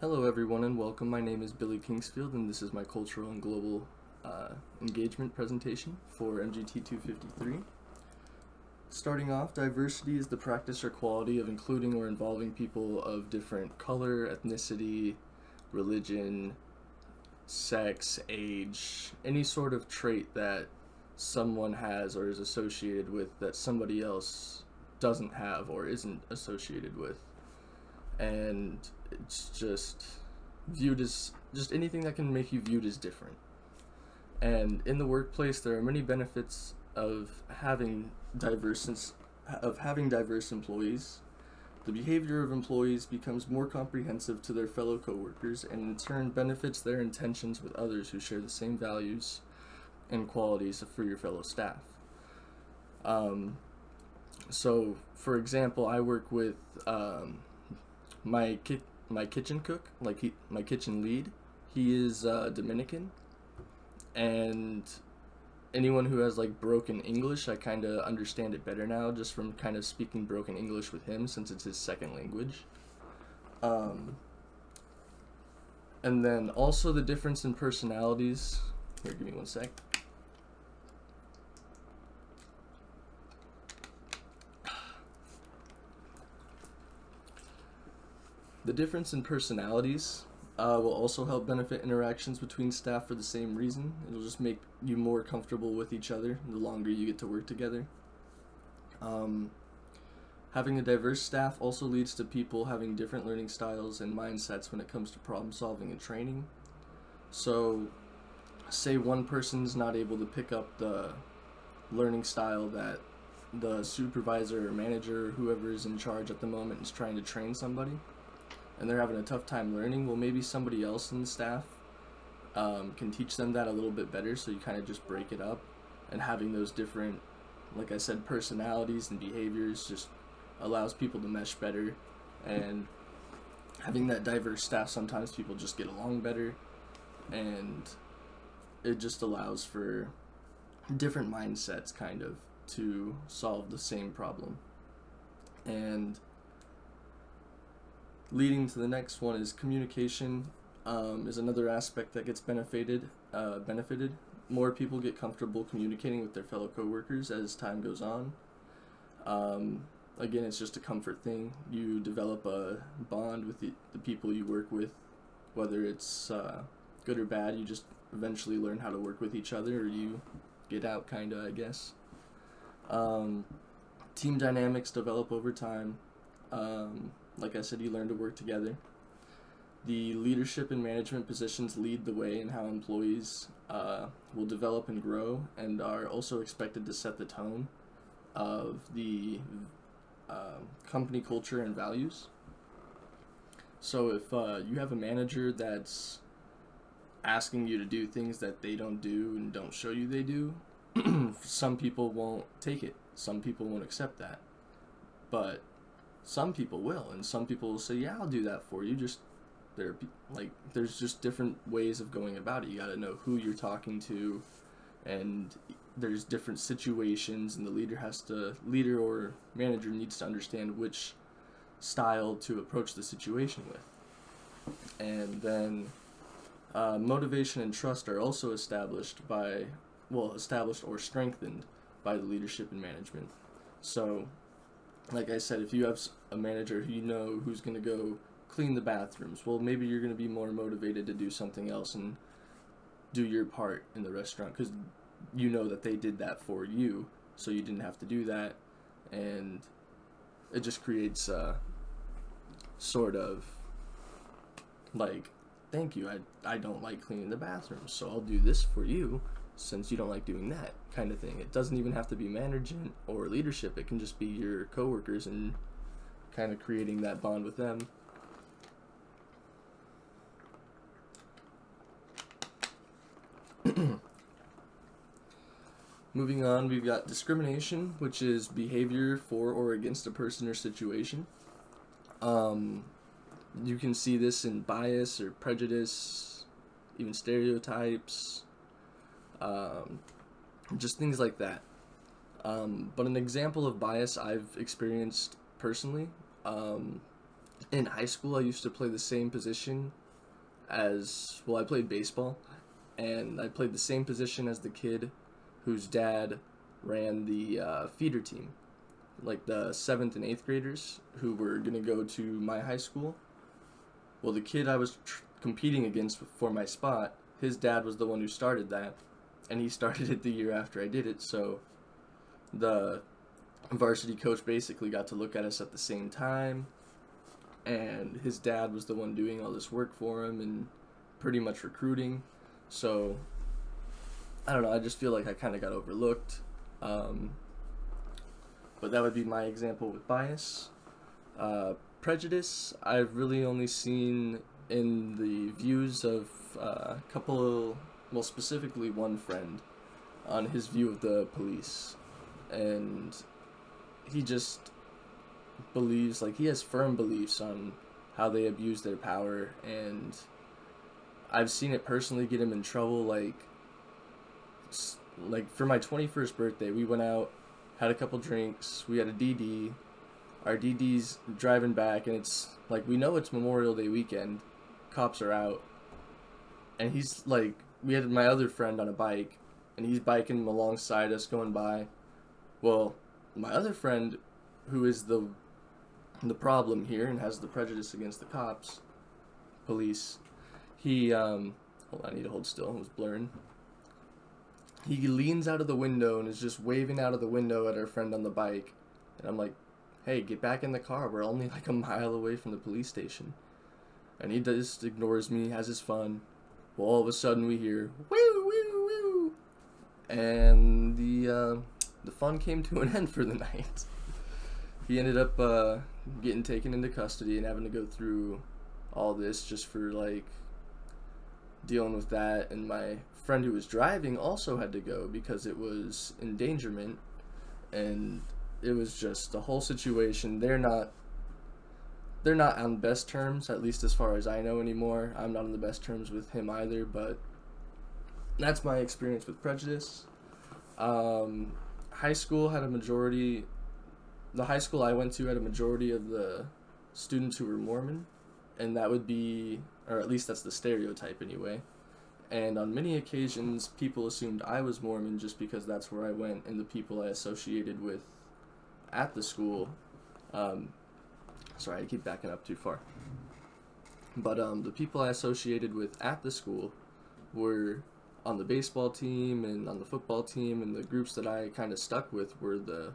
Hello everyone and welcome. My name is Billy Kingsfield and this is my cultural and global engagement presentation for MGT 253. Starting off, diversity is the practice or quality of including or involving people of different color, ethnicity, religion, sex, age, any sort of trait that someone has or is associated with that somebody else doesn't have or isn't associated with. And it's just viewed as just anything that can make you viewed as different. And in the workplace, there are many benefits of having diverse employees. The behavior of employees becomes more comprehensive to their fellow coworkers, and in turn benefits their intentions with others who share the same values and qualities for your fellow staff. So, for example, I work with my kitchen cook, my kitchen lead. He is Dominican, and anyone who has like broken English, I kind of understand it better now just from kind of speaking broken English with him since it's his second language. And then also the difference in personalities. Here, give me one sec. The difference in personalities will also help benefit interactions between staff for the same reason. It'll just make you more comfortable with each other the longer you get to work together. Having a diverse staff also leads to people having different learning styles and mindsets when it comes to problem solving and training. So, say one person's not able to pick up the learning style that the supervisor or manager or whoever is in charge at the moment is trying to train somebody, and they're having a tough time learning, well, maybe somebody else in the staff can teach them that a little bit better, so you kind of just break it up. And having those different, like I said, personalities and behaviors just allows people to mesh better. And having that diverse staff, sometimes people just get along better, and it just allows for different mindsets kind of to solve the same problem. And leading to the next one is communication. Is another aspect that gets benefited. More people get comfortable communicating with their fellow coworkers as time goes on. Again, it's just a comfort thing. You develop a bond with the people you work with, whether it's good or bad. You just eventually learn how to work with each other, or you get out, kinda, I guess. Team dynamics develop over time. Like I said, you learn to work together. The leadership and management positions lead the way in how employees will develop and grow, and are also expected to set the tone of the company culture and values. So if you have a manager that's asking you to do things that they don't do and don't show you they do, some people won't take it. Some people won't accept that. But some people will, and some people will say, yeah, I'll do that for you. There's just different ways of going about it. You got to know who you're talking to, and there's different situations, and the leader or manager needs to understand which style to approach the situation with. And then motivation and trust are also established or strengthened by the leadership and management. So, like I said, if you have a manager who you know who's going to go clean the bathrooms, well, maybe you're going to be more motivated to do something else and do your part in the restaurant because you know that they did that for you, so you didn't have to do that. And it just creates a sort of like, thank you, I don't like cleaning the bathrooms, so I'll do this for you since you don't like doing that, kind of thing. It doesn't even have to be management or leadership. It can just be your coworkers and kind of creating that bond with them. Moving on, we've got discrimination, which is behavior for or against a person or situation. You can see this in bias or prejudice, even stereotypes, just things like that. But an example of bias I've experienced personally In high school, I used to play the same position I played baseball, and I played the same position as the kid whose dad ran the feeder team, like the 7th and 8th graders who were going to go to my high school. Well, the kid I was competing against for my spot, his dad was the one who started that, and he started it the year after I did it, so the varsity coach basically got to look at us at the same time, and his dad was the one doing all this work for him and pretty much recruiting. So I don't know, I just feel like I kind of got overlooked. But that would be my example with bias. Prejudice, I've really only seen in the views of a couple, well, specifically one friend, on his view of the police. And he just believes, like, he has firm beliefs on how they abuse their power, and I've seen it personally get him in trouble. Like for my 21st birthday, we went out, had a couple drinks, we had a DD, our DD's driving back, and it's like, we know it's Memorial Day weekend, cops are out, and he's like, we had my other friend on a bike, and he's biking alongside us going by. Well, my other friend, who is the problem here and has the prejudice against the cops, police, he, hold on, I need to hold still, it was blurring. He leans out of the window and is just waving out of the window at our friend on the bike. And I'm like, hey, get back in the car, we're only like a mile away from the police station. And he just ignores me, has his fun. Well, all of a sudden we hear, woo, woo, woo. And the fun came to an end for the night. He ended up getting taken into custody and having to go through all this just for, like, dealing with that. And my friend who was driving also had to go because it was endangerment, and it was just the whole situation. They're not on best terms, at least as far as I know anymore. I'm not on the best terms with him either, but that's my experience with prejudice. High school had a majority, the high school I went to had a majority of the students who were Mormon, and that would be, or at least that's the stereotype anyway. And on many occasions, people assumed I was Mormon just because that's where I went, and the people I associated with at the school, sorry, I keep backing up too far. But the people I associated with at the school were on the baseball team and on the football team, and the groups that I kind of stuck with were the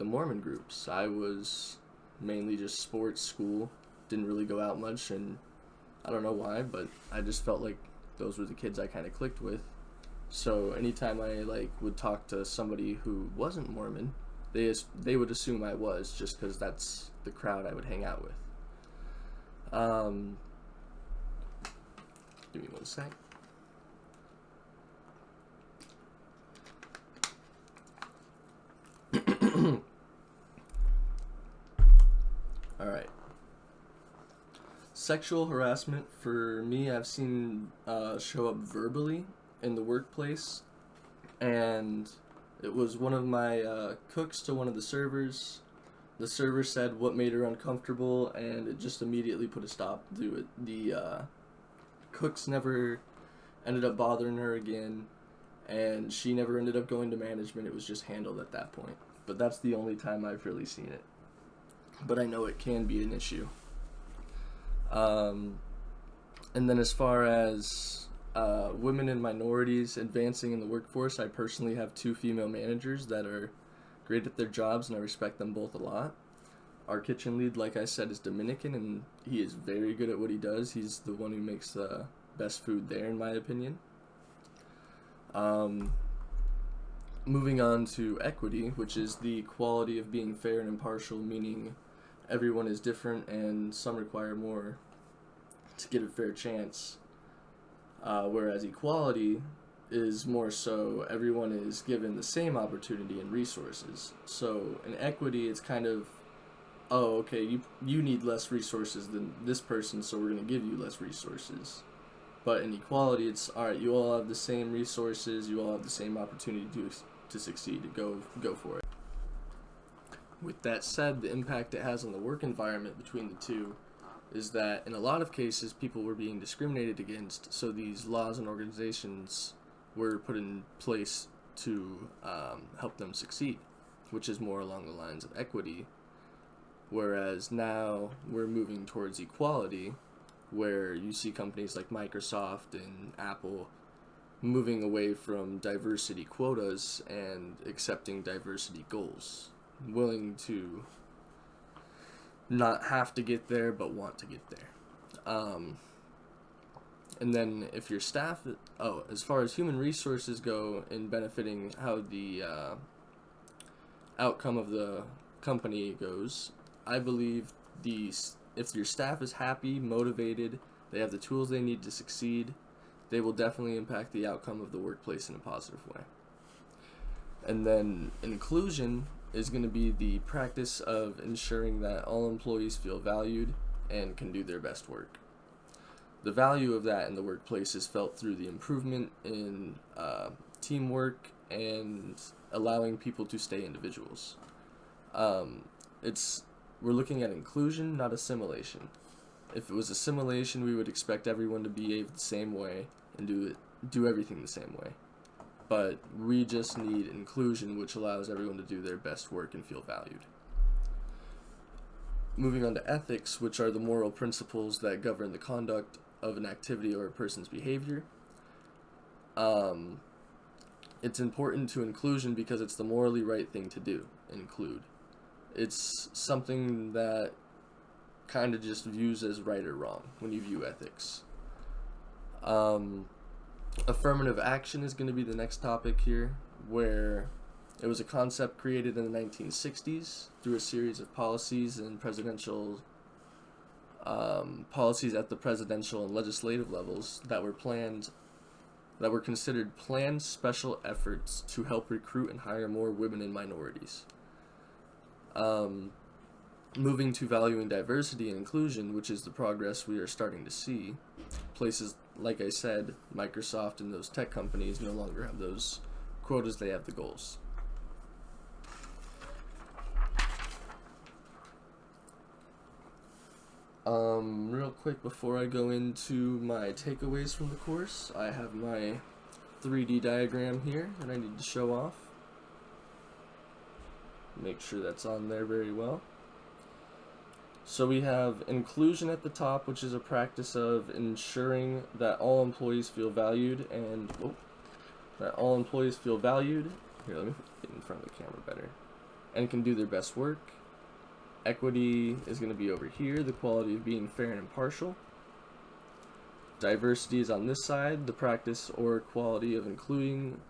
Mormon groups. I was mainly just sports, school, didn't really go out much, and I don't know why, but I just felt like those were the kids I kind of clicked with. So anytime I would talk to somebody who wasn't Mormon, they would assume I was, just because that's the crowd I would hang out with. Give me one sec. All right. Sexual harassment, for me, I've seen show up verbally in the workplace, and it was one of my cooks to one of the servers. The server said what made her uncomfortable, and it just immediately put a stop to it. The cooks never ended up bothering her again, and she never ended up going to management. It was just handled at that point. But that's the only time I've really seen it. But I know it can be an issue. And then as far as women and minorities advancing in the workforce, I personally have 2 female managers that are great at their jobs, and I respect them both a lot. Our kitchen lead, like I said, is Dominican, and he is very good at what he does. He's the one who makes the best food there, in my opinion. Moving on to equity, which is the quality of being fair and impartial, meaning everyone is different and some require more to get a fair chance. Whereas equality is more so everyone is given the same opportunity and resources. So in equity, it's kind of, oh, okay, you need less resources than this person, so we're going to give you less resources. But in equality, it's, all right, you all have the same resources, you all have the same opportunity to succeed, go for it. With that said, the impact it has on the work environment between the two is that in a lot of cases people were being discriminated against, so these laws and organizations were put in place to help them succeed, which is more along the lines of equity, whereas now we're moving towards equality, where you see companies like Microsoft and Apple moving away from diversity quotas and accepting diversity goals, willing to not have to get there but want to get there. And then if your staff, as far as human resources go in benefiting how the outcome of the company goes, I believe if your staff is happy, motivated, they have the tools they need to succeed, they will definitely impact the outcome of the workplace in a positive way. And then inclusion is going to be the practice of ensuring that all employees feel valued and can do their best work. The value of that in the workplace is felt through the improvement in teamwork and allowing people to stay individuals. We're looking at inclusion, not assimilation. If it was assimilation, we would expect everyone to behave the same way and do everything the same way. But we just need inclusion, which allows everyone to do their best work and feel valued. Moving on to ethics, which are the moral principles that govern the conduct of an activity or a person's behavior. It's important to inclusion because it's the morally right thing to do, include. It's something that kind of just views as right or wrong when you view ethics. Affirmative action is going to be the next topic here, where it was a concept created in the 1960s through a series of policies and presidential policies at the presidential and legislative levels that were considered planned special efforts to help recruit and hire more women and minorities. Moving to valuing diversity and inclusion, which is the progress we are starting to see. Places, like I said, Microsoft and those tech companies no longer have those quotas, they have the goals. Real quick before I go into my takeaways from the course, I have my 3D diagram here that I need to show off. Make sure that's on there very well. So we have inclusion at the top, which is a practice of ensuring that all employees feel valued and Here, let me get in front of the camera better. And can do their best work. Equity is going to be over here, the quality of being fair and impartial. Diversity is on this side, the practice or quality of including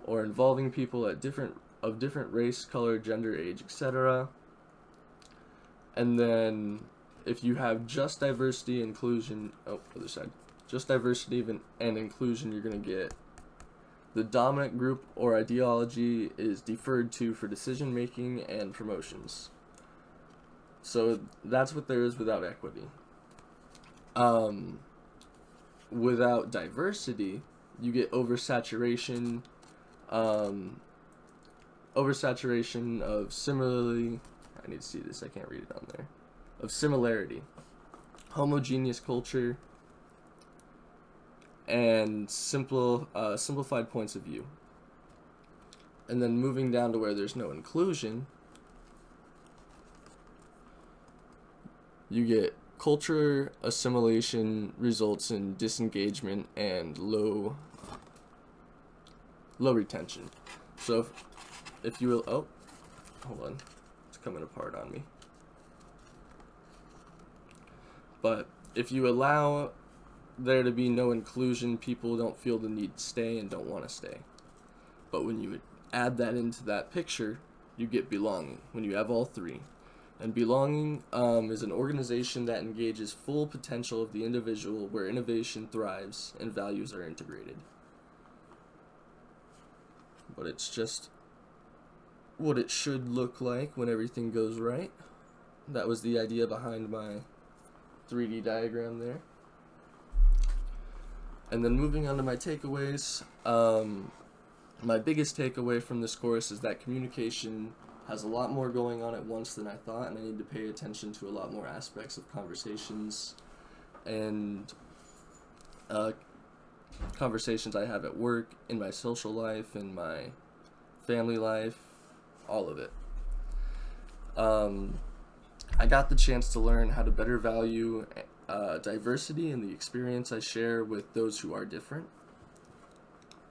or involving people of different race, color, gender, age, etc. And then if you have just diversity and inclusion, just diversity and inclusion, you're going to get the dominant group or ideology is deferred to for decision making and promotions. So that's what there is without equity. Without diversity, you get oversaturation of similarly, I need to see this, I can't read it on there, of similarity, homogeneous culture, and simplified points of view. And then moving down to where there's no inclusion, you get culture assimilation results in disengagement and low retention. So if you will, hold on, it's coming apart on me. But if you allow there to be no inclusion, people don't feel the need to stay and don't want to stay. But when you add that into that picture, you get belonging, when you have all three. And belonging is an organization that engages full potential of the individual, where innovation thrives and values are integrated. But it's just what it should look like when everything goes right. That was the idea behind my 3D diagram there. And then moving on to my takeaways, my biggest takeaway from this course is that communication has a lot more going on at once than I thought, and I need to pay attention to a lot more aspects of conversations and conversations I have at work, in my social life, in my family life, all of it. I got the chance to learn how to better value diversity and the experience I share with those who are different.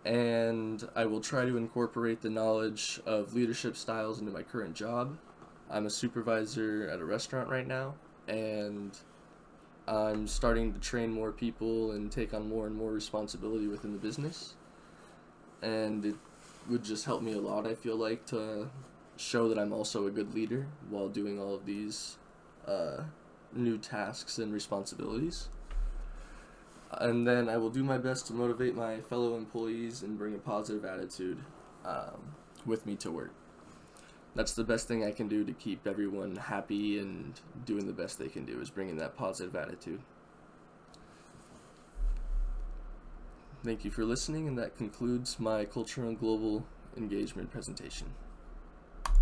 And I will try to incorporate the knowledge of leadership styles into my current job. I'm a supervisor at a restaurant right now, and I'm starting to train more people and take on more and more responsibility within the business. And it would just help me a lot, I feel like, to show that I'm also a good leader while doing all of these new tasks and responsibilities. And then I will do my best to motivate my fellow employees and bring a positive attitude with me to work. That's the best thing I can do to keep everyone happy and doing the best they can do, is bringing that positive attitude. Thank you for listening, and that concludes my cultural and global engagement presentation.